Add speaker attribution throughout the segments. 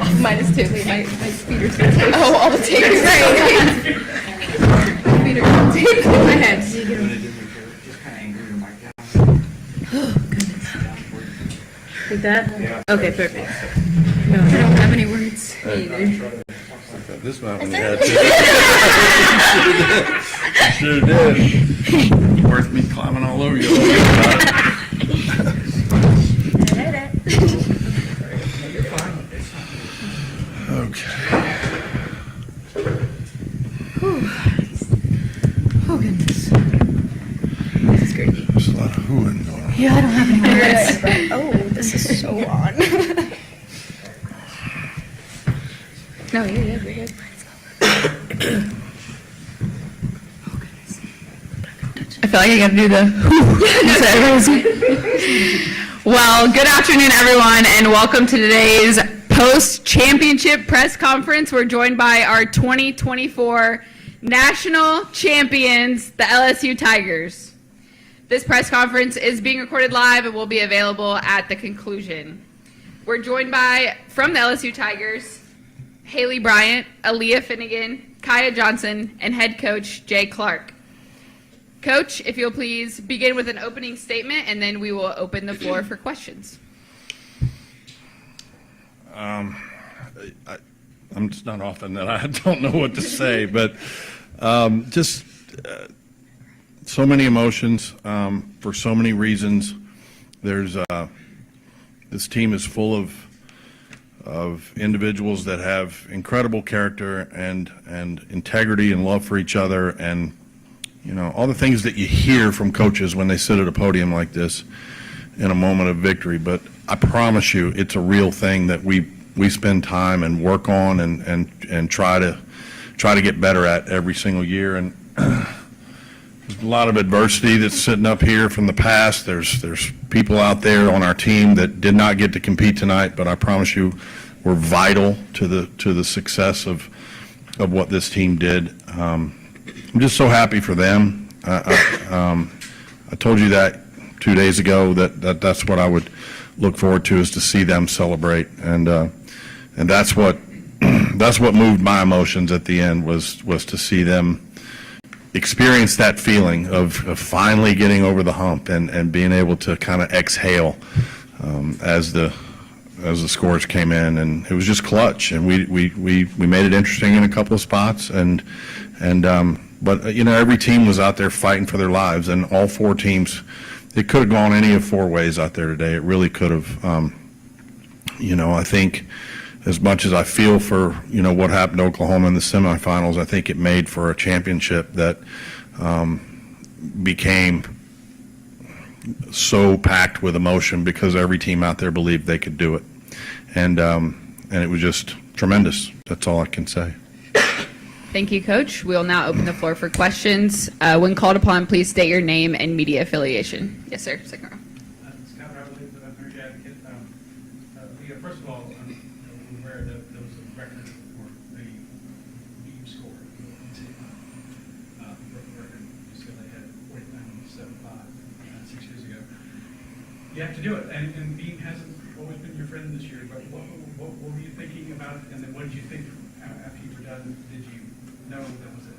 Speaker 1: off.
Speaker 2: Minus 2. Wait, my speeder's going to tape.
Speaker 1: Oh, all the tape is right.
Speaker 2: Speeder's going to tape in my head.
Speaker 3: Just kind of angle your mic down.
Speaker 1: Oh, goodness. Like that?
Speaker 3: Yeah.
Speaker 1: Okay, perfect.
Speaker 2: I don't have any words.
Speaker 4: This one when you had to. Sure did. Worth me climbing all over you. Okay.
Speaker 1: Oh, goodness. This is great.
Speaker 4: There's a lot of hooing going on.
Speaker 1: Yeah, I don't have any words.
Speaker 5: Oh, this is so on.
Speaker 2: No, you're good. You're good.
Speaker 1: I feel like I gotta do the Well, good afternoon, everyone, and welcome to today's post-championship press conference. We're joined by our 2024 national champions, the LSU Tigers. This press conference is being recorded live and will be available at the conclusion. We're joined by, from the LSU Tigers, Haley Bryant, Aaliyah Finnegan, Kaya Johnson, and head coach Jay Clark. Coach, if you'll please begin with an opening statement, and then we will open the floor for questions.
Speaker 4: I'm just not often that I don't know what to say, but just so many emotions for so many reasons. There's this team is full of individuals that have incredible character and integrity and love for each other, and you know, all the things that you hear from coaches when they sit at a podium like this in a moment of victory. But I promise you, it's a real thing that we spend time and work on and try to get better at every single year. And there's a lot of adversity that's sitting up here from the past. There's people out there on our team that did not get to compete tonight, but I promise you, we're vital to the success of what this team did. I'm just so happy for them. I told you that 2 days ago that's what I would look forward to, is to see them celebrate, and that's what moved my emotions at the end was to see them experience that feeling of finally getting over the hump and being able to kind of exhale as the scores came in, and it was just clutch, and we made it interesting in a couple of spots, but you know, every team was out there fighting for their lives, and all four teams, it could have gone any of four ways out there today. It really could have. You know, I think as much as I feel for, you know, what happened to Oklahoma in the semifinals, I think it made for a championship that became so packed with emotion because every team out there believed they could do it, and it was just tremendous. That's all I can say.
Speaker 1: Thank you, Coach. We'll now open the floor for questions. When called upon, please state your name and media affiliation. Yes, sir. Second row.
Speaker 6: Scott Robertson, the Advocacy. Leah, first of all, I'm aware that there was a record for the beam score. Record UCLA had 49.75 6 years ago. You have to do it, and beam hasn't always been your friend this year. But what were you thinking about, and then what did you think after you were done? Did you know that was it?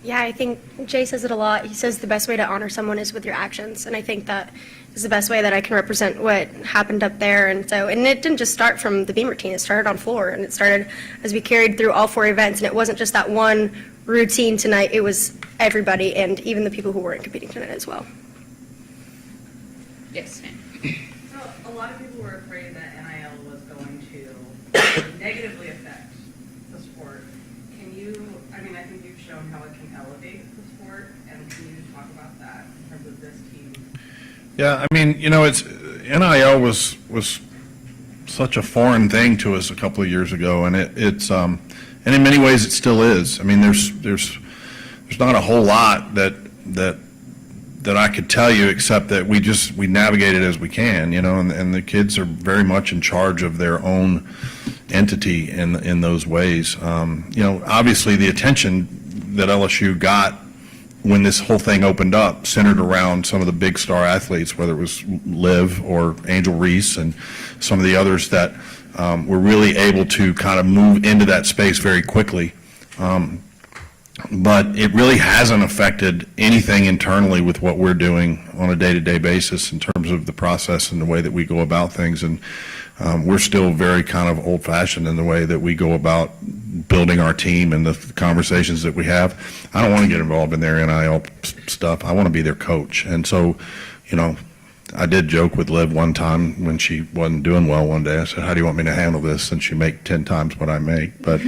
Speaker 5: Yeah, I think Jay says it a lot. He says the best way to honor someone is with your actions, and I think that is the best way that I can represent what happened up there. And it didn't just start from the beam routine. It started on floor, and it started as we carried through all four events, and it wasn't just that one routine tonight. It was everybody, and even the people who weren't competing tonight as well.
Speaker 1: Yes, ma'am.
Speaker 7: So a lot of people were afraid that NIL was going to negatively affect the sport. Can you, I mean, I think you've shown how it can elevate the sport, and can you talk about that in terms of this team?
Speaker 4: Yeah, I mean, you know, NIL was such a foreign thing to us a couple of years ago, and it's and in many ways it still is. I mean, there's not a whole lot that I could tell you, except that we navigate it as we can, you know, and the kids are very much in charge of their own entity in those ways. You know, obviously the attention that LSU got when this whole thing opened up centered around some of the big star athletes, whether it was Liv or Angel Reese and some of the others that we're really able to kind of move into that space very quickly. But it really hasn't affected anything internally with what we're doing on a day-to-day basis in terms of the process and the way that we go about things. And we're still very kind of old-fashioned in the way that we go about building our team and the conversations that we have. I don't want to get involved in their NIL stuff. I want to be their coach. And so, you know, I did joke with Liv one time when she wasn't doing well one day. I said, "How do you want me to handle this since you make 10 times what I make?" But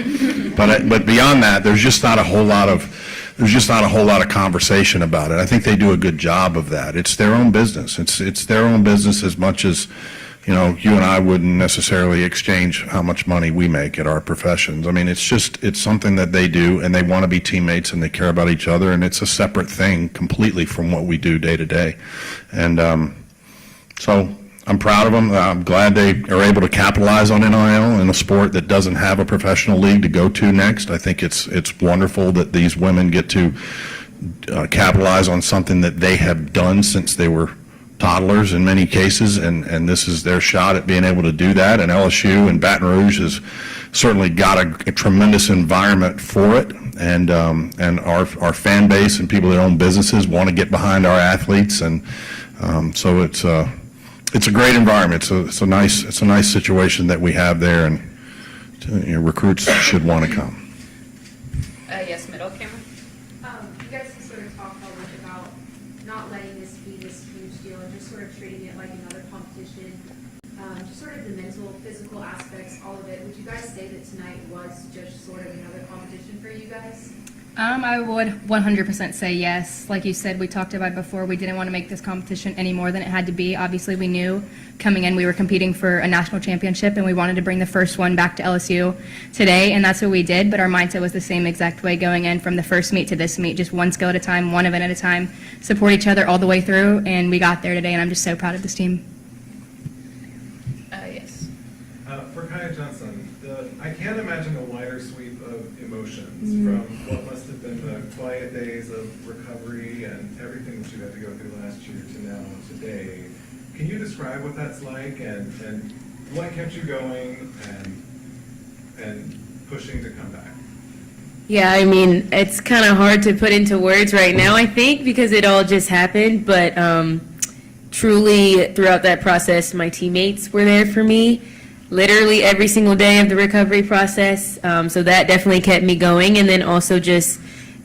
Speaker 4: but beyond that, there's just not a whole lot of conversation about it. I think they do a good job of that. It's their own business. It's their own business as much as, you know, you and I wouldn't necessarily exchange how much money we make at our professions. I mean, it's something that they do, and they want to be teammates, and they care about each other, and it's a separate thing completely from what we do day to day. And so I'm proud of them. I'm glad they are able to capitalize on NIL in a sport that doesn't have a professional league to go to next. I think it's wonderful that these women get to capitalize on something that they have done since they were toddlers in many cases, and this is their shot at being able to do that. And LSU and Baton Rouge has certainly got a tremendous environment for it, and our fan base and people that own businesses want to get behind our athletes, and so it's a great environment. It's a nice situation that we have there, and you know, recruits should want to come.
Speaker 2: Yes, middle camera.
Speaker 8: You guys have sort of talked so much about not letting this be this huge deal and just sort of treating it like another competition, just sort of the mental, physical aspects, all of it. Would you guys say that tonight was just sort of another competition for you guys?
Speaker 2: I would 100% say yes. Like you said, we talked about before, we didn't want to make this competition any more than it had to be. Obviously, we knew coming in we were competing for a national championship, and we wanted to bring the first one back to LSU today, and that's what we did. But our mindset was the same exact way going in from the first meet to this meet, just one skill at a time, one event at a time, support each other all the way through, and we got there today, and I'm just so proud of this team. Yes.
Speaker 9: For Kaya Johnson, I can't imagine a wider sweep of emotions from what must have been the quiet days of recovery and everything that you had to go through last year to now today. Can you describe what that's like and what kept you going and pushing to come back?
Speaker 10: Yeah, I mean, it's kind of hard to put into words right now, I think, because it all just happened. But truly, throughout that process, my teammates were there for me, literally every single day of the recovery process. So that definitely kept me going. And then also just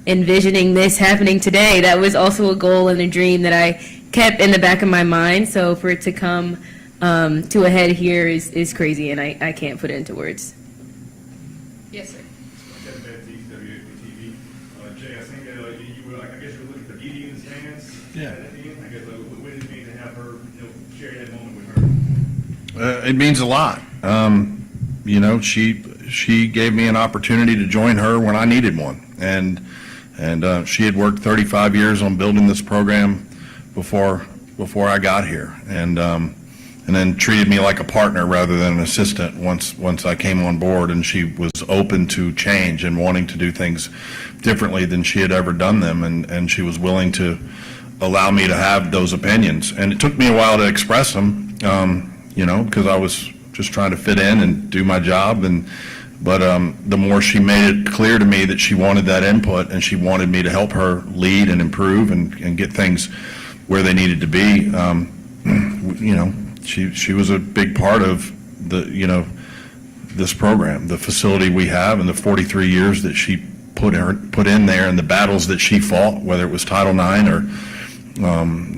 Speaker 10: envisioning this happening today, that was also a goal and a dream that I kept in the back of my mind. So for it to come to a head here is crazy, and I can't put it into words.
Speaker 2: Yes, sir.
Speaker 11: Jay, I think you were, I guess you were looking at the beauty in the stands.
Speaker 4: Yeah.
Speaker 11: At the end. I guess what did it mean to have her, share that moment with her?
Speaker 4: It means a lot. You know, she gave me an opportunity to join her when I needed one, and she had worked 35 years on building this program before I got here, and then treated me like a partner rather than an assistant once I came on board. And she was open to change and wanting to do things differently than she had ever done them, and she was willing to allow me to have those opinions. And it took me a while to express them, you know, because I was just trying to fit in and do my job. But the more she made it clear to me that she wanted that input and she wanted me to help her lead and improve and get things where they needed to be, you know, she was a big part of this program, the facility we have, and the 43 years that she put in there, and the battles that she fought, whether it was Title IX or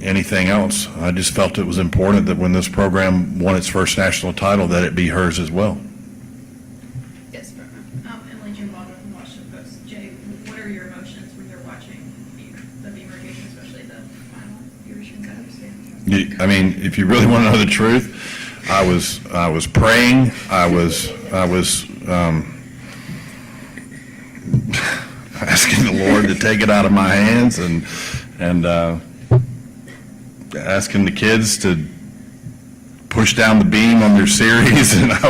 Speaker 4: anything else. I just felt it was important that when this program won its first national title, that it be hers as well.
Speaker 2: Yes, sir.
Speaker 12: Emily Jim Baldwin from Washington Post. Jay, what are your emotions when you're watching the Beamer game, especially the final viewership that
Speaker 4: I mean, if you really want to know the truth, I was praying. I was asking the Lord to take it out of my hands, and asking the kids to push down the beam on their series, and I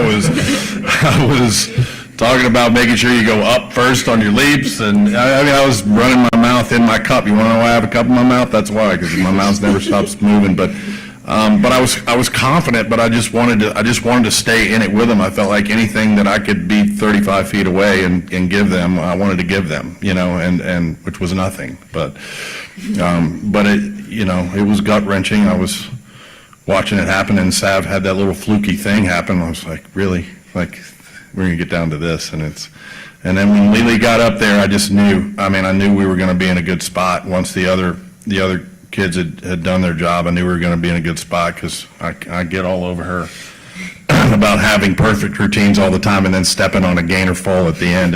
Speaker 4: was talking about making sure you go up first on your leaps, and I was running my mouth in my cup. You want to know why I have a cup in my mouth? That's why, because my mouth never stops moving. But But I was confident, but I just wanted to stay in it with them. I felt like anything that I could be 35 feet away and give them, I wanted to give them, and which was nothing. But it was gut wrenching. I was watching it happen, and Sav had that little fluky thing happen. I was like, really, like we're gonna get down to this, and then when Lily got up there, I just knew. I knew we were going to be in a good spot once the other kids had done their job. I knew we were going to be in a good spot because I get all over her about having perfect routines all the time and then stepping on a gainer fall at the end.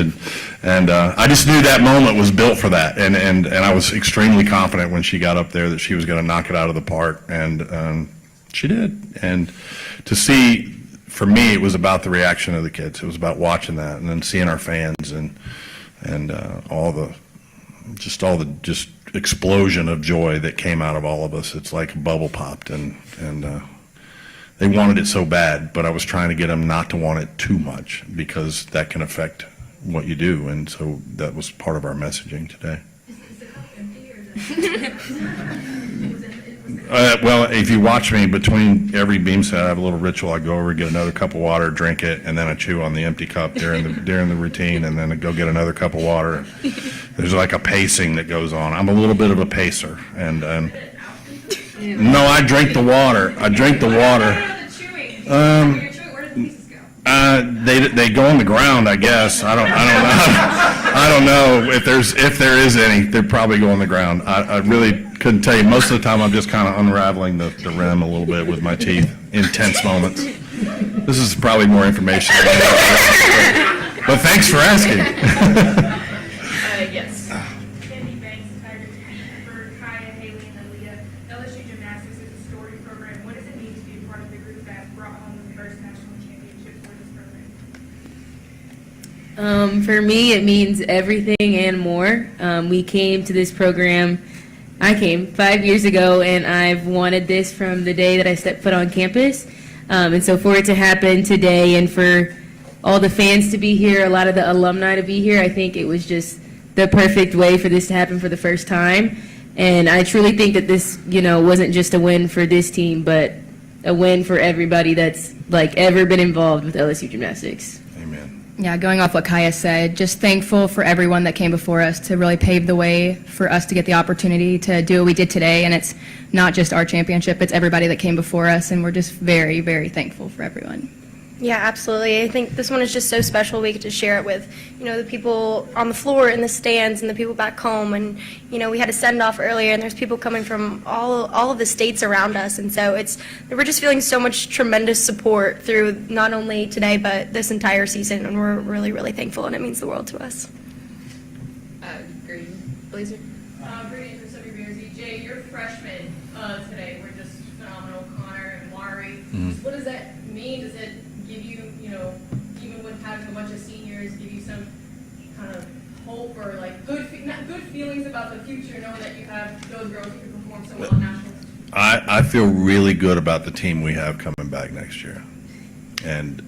Speaker 4: And I just knew that moment was built for that. And I was extremely confident when she got up there that she was going to knock it out of the park. And she did. And to see, for me, it was about the reaction of the kids. It was about watching that and then seeing our fans and all the explosion of joy that came out of all of us. It's like a bubble popped, and they wanted it so bad, but I was trying to get them not to want it too much because that can affect what you do, and so that was part of our messaging today.
Speaker 12: Is the cup empty or is it?
Speaker 4: Well, if you watch me, between every beam set, I have a little ritual. I go over, get another cup of water, drink it, and then I chew on the empty cup during the routine, and then I go get another cup of water. There's like a pacing that goes on. I'm a little bit of a pacer, and no, I drink the water. I drink the water.
Speaker 12: Where did the pieces go?
Speaker 4: They go on the ground, I guess. I don't know. I don't know if there is any. They probably go on the ground. I really couldn't tell you. Most of the time, I'm just kind of unraveling the rim a little bit with my teeth. Intense moments. This is probably more information. But thanks for asking.
Speaker 8: Yes.
Speaker 12: Candy Banks, Tiger for Kaya, Haley, and Aaliyah. LSU Gymnastics is a storied program. What does it mean to be part of the group that brought home the first national championship for this program?
Speaker 10: For me, it means everything and more. We came to this program, I came 5 years ago, and I've wanted this from the day that I stepped foot on campus. And so for it to happen today and for all the fans to be here, a lot of the alumni to be here, I think it was just the perfect way for this to happen for the first time. And I truly think that this, wasn't just a win for this team, but a win for everybody that's ever been involved with LSU Gymnastics.
Speaker 4: Amen.
Speaker 2: Yeah, going off what Kaya said, just thankful for everyone that came before us to really pave the way for us to get the opportunity to do what we did today. And it's not just our championship, it's everybody that came before us, and we're just very, very thankful for everyone.
Speaker 5: Yeah, absolutely. I think this one is just so special. We get to share it with, the people on the floor in the stands and the people back home. And, we had a send-off earlier, and there's people coming from all of the states around us. And so we're just feeling so much tremendous support through not only today, but this entire season. And we're really, really thankful, and it means the world to us.
Speaker 8: Green Blazer.
Speaker 12: Brittany from Sophie Bearsy. Jay, your freshmen today were just phenomenal. Connor and Mari. What does that mean? Does it give you, even with having a bunch of seniors, give you some kind of hope or good feelings about the future, knowing that you have those girls who can perform so well on nationals?
Speaker 4: I feel really good about the team we have coming back next year. And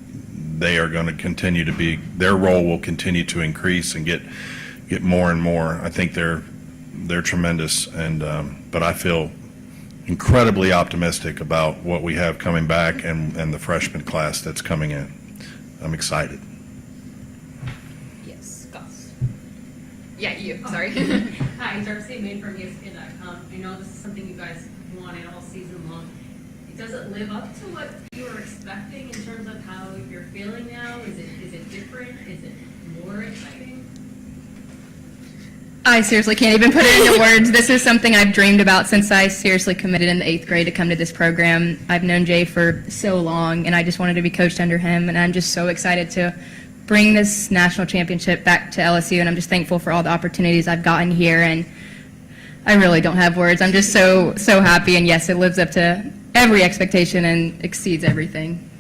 Speaker 4: they are going to continue to be, their role will continue to increase and get more and more. I think they're tremendous, and but I feel incredibly optimistic about what we have coming back and the freshman class that's coming in. I'm excited.
Speaker 8: Yes, Gus.
Speaker 13: Yeah, you, sorry.
Speaker 7: Hi, Darcy Main from ESPN.com. I know this is something you guys wanted all season long. Does it live up to what you were expecting in terms of how you're feeling now? Is it different? Is it more exciting?
Speaker 2: I seriously can't even put it into words. This is something I've dreamed about since I seriously committed in the 8th grade to come to this program. I've known Jay for so long, and I just wanted to be coached under him, and I'm just so excited to bring this national championship back to LSU, and I'm just thankful for all the opportunities I've gotten here, and I really don't have words. I'm just so happy, and yes, it lives up to every expectation and exceeds everything.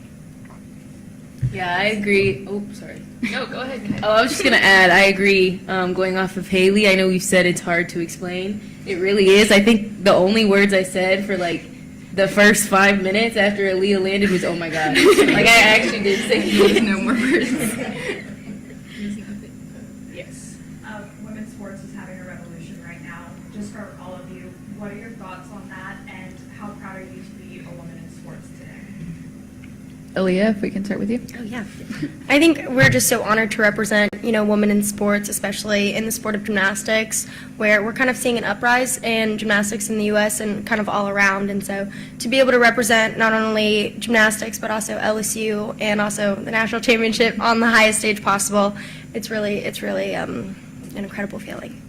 Speaker 10: Yeah, I agree. Oh, sorry.
Speaker 13: No, go ahead.
Speaker 10: Oh, I was just going to add, I agree. Going off of Haley, I know we've said it's hard to explain. It really is. I think the only words I said for the first 5 minutes after Aaliyah landed was, oh my God. I actually didn't say no more words.
Speaker 8: Yes.
Speaker 12: Women's sports is having a revolution right now. Just for all of you, what are your thoughts on that, and how proud are you to be a
Speaker 1: Aaliyah, if we can start with you.
Speaker 5: Oh, yeah. I think we're just so honored to represent, women in sports, especially in the sport of gymnastics, where we're kind of seeing an uprise in gymnastics in the U.S. and kind of all around. And so to be able to represent not only gymnastics, but also LSU and also the national championship on the highest stage possible, it's really an incredible feeling.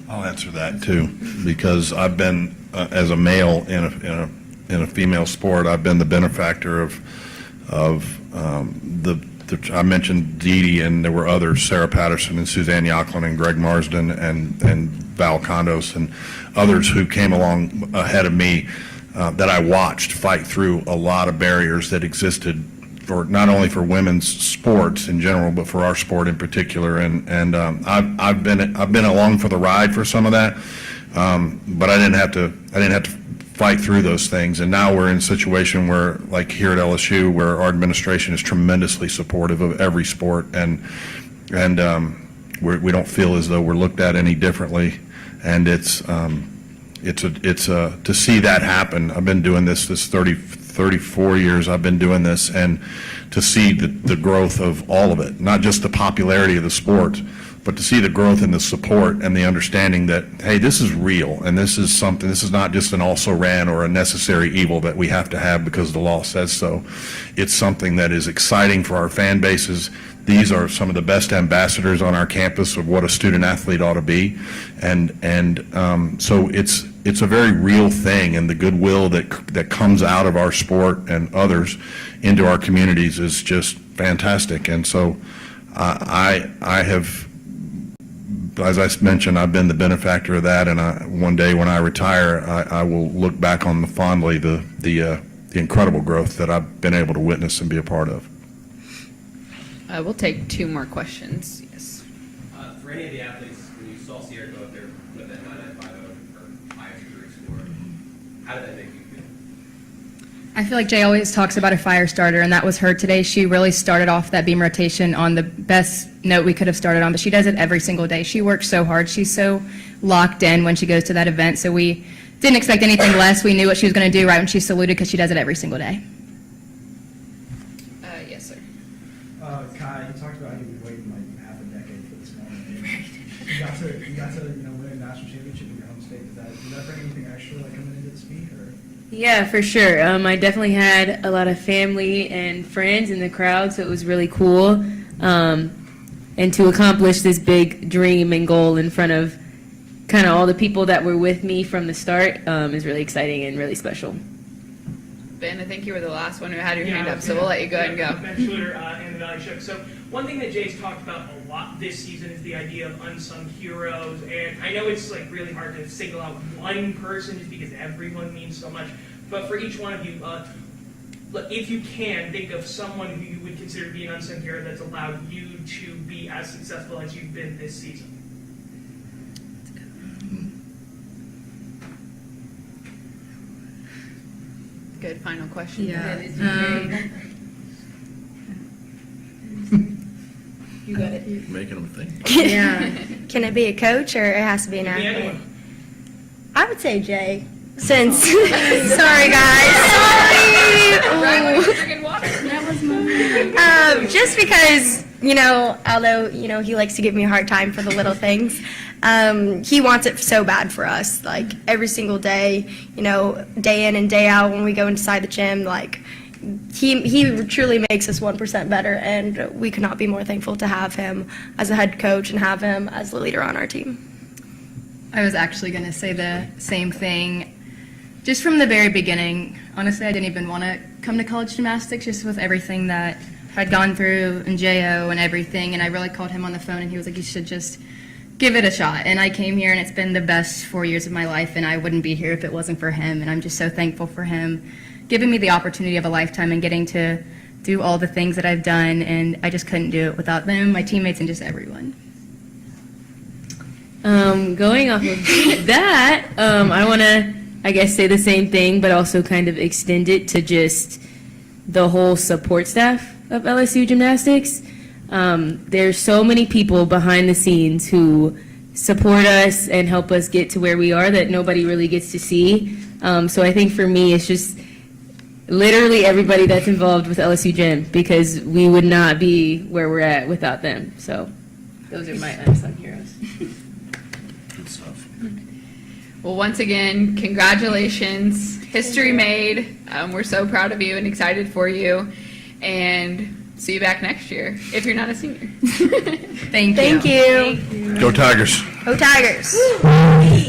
Speaker 4: I'll answer that too, because I've been, as a male in a female sport, I've been the benefactor of I mentioned Dee Dee, and there were others, Sarah Patterson and Suzanne Yocklin and Greg Marsden and Val Condos and others who came along ahead of me that I watched fight through a lot of barriers that existed for not only for women's sports in general, but for our sport in particular. And I've been along for the ride for some of that, but I didn't have to fight through those things. And now we're in a situation where, like here at LSU, where our administration is tremendously supportive of every sport, and we don't feel as though we're looked at any differently. And it's to see that happen. I've been doing this 34 years I've been doing this, and to see the growth of all of it, not just the popularity of the sport, but to see the growth in the support and the understanding that, hey, this is real, and this is not just an also-ran or a necessary evil that we have to have because the law says so. It's something that is exciting for our fan bases. These are some of the best ambassadors on our campus of what a student athlete ought to be, and so it's a very real thing, and the goodwill that comes out of our sport and others into our communities is just fantastic. And so I have, as I mentioned, I've been the benefactor of that, and one day when I retire, I will look back on fondly the incredible growth that I've been able to witness and be a part of.
Speaker 1: We'll take 2 more questions. Yes.
Speaker 14: For any of the athletes, when you saw Sierra go up there with that 9.950 or highest career score, how did that make you feel?
Speaker 2: I feel like Jay always talks about a fire starter, and that was her today. She really started off that beam rotation on the best note we could have started on, but she does it every single day. She works so hard. She's so locked in when she goes to that event, so we didn't expect anything less. We knew what she was going to do right when she saluted, because she does it every single day.
Speaker 1: Yes, sir.
Speaker 3: Kai, you talked about how you've been waiting like half a decade for this moment. You got to win a national championship in your home state. Did that bring anything extra like coming into this meet, or?
Speaker 10: Yeah, for sure. I definitely had a lot of family and friends in the crowd, so it was really cool. And to accomplish this big dream and goal in front of kind of all the people that were with me from the start is really exciting and really special.
Speaker 1: Ben, I think you were the last one who had your hand up, so we'll let you go ahead and go.
Speaker 15: Ben Schluter and the Valley Shook. So one thing that Jay's talked about a lot this season is the idea of unsung heroes, and I know it's like really hard to single out one person just because everyone means so much. But for each one of you, if you can, think of someone who you would consider to be an unsung hero that's allowed you to be as successful as you've been this season.
Speaker 1: Good final question.
Speaker 13: Yeah.
Speaker 1: You got it.
Speaker 4: Making them think.
Speaker 5: Yeah. Can it be a coach, or it has to be an athlete?
Speaker 15: Anyone.
Speaker 5: I would say Jay, since sorry guys, just because although he likes to give me a hard time for the little things, he wants it so bad for us, like every single day, day in and day out when we go inside the gym, like he truly makes us 1% better, and we could not be more thankful to have him as a head coach and have him as the leader on our team.
Speaker 2: I was actually going to say the same thing. Just from the very beginning, honestly, I didn't even want to come to college gymnastics, just with everything that I'd gone through and JO and everything, and I really called him on the phone, and he was like, you should just give it a shot. And I came here, and it's been the best 4 years of my life, and I wouldn't be here if it wasn't for him, and I'm just so thankful for him giving me the opportunity of a lifetime and getting to do all the things that I've done, and I just couldn't do it without them, my teammates, and just everyone.
Speaker 10: Going off of that, I want to, I guess, say the same thing, but also kind of extend it to just the whole support staff of LSU Gymnastics. There's so many people behind the scenes who support us and help us get to where we are that nobody really gets to see. So I think for me, it's just literally everybody that's involved with LSU Gym, because we would not be where we're at without them. So those are my unsung heroes.
Speaker 4: Good stuff.
Speaker 1: Well, once again, congratulations. History made. We're so proud of you and excited for you. And see you back next year if you're not a senior.
Speaker 2: Thank you.
Speaker 5: Thank you.
Speaker 4: Go Tigers.
Speaker 5: Go Tigers.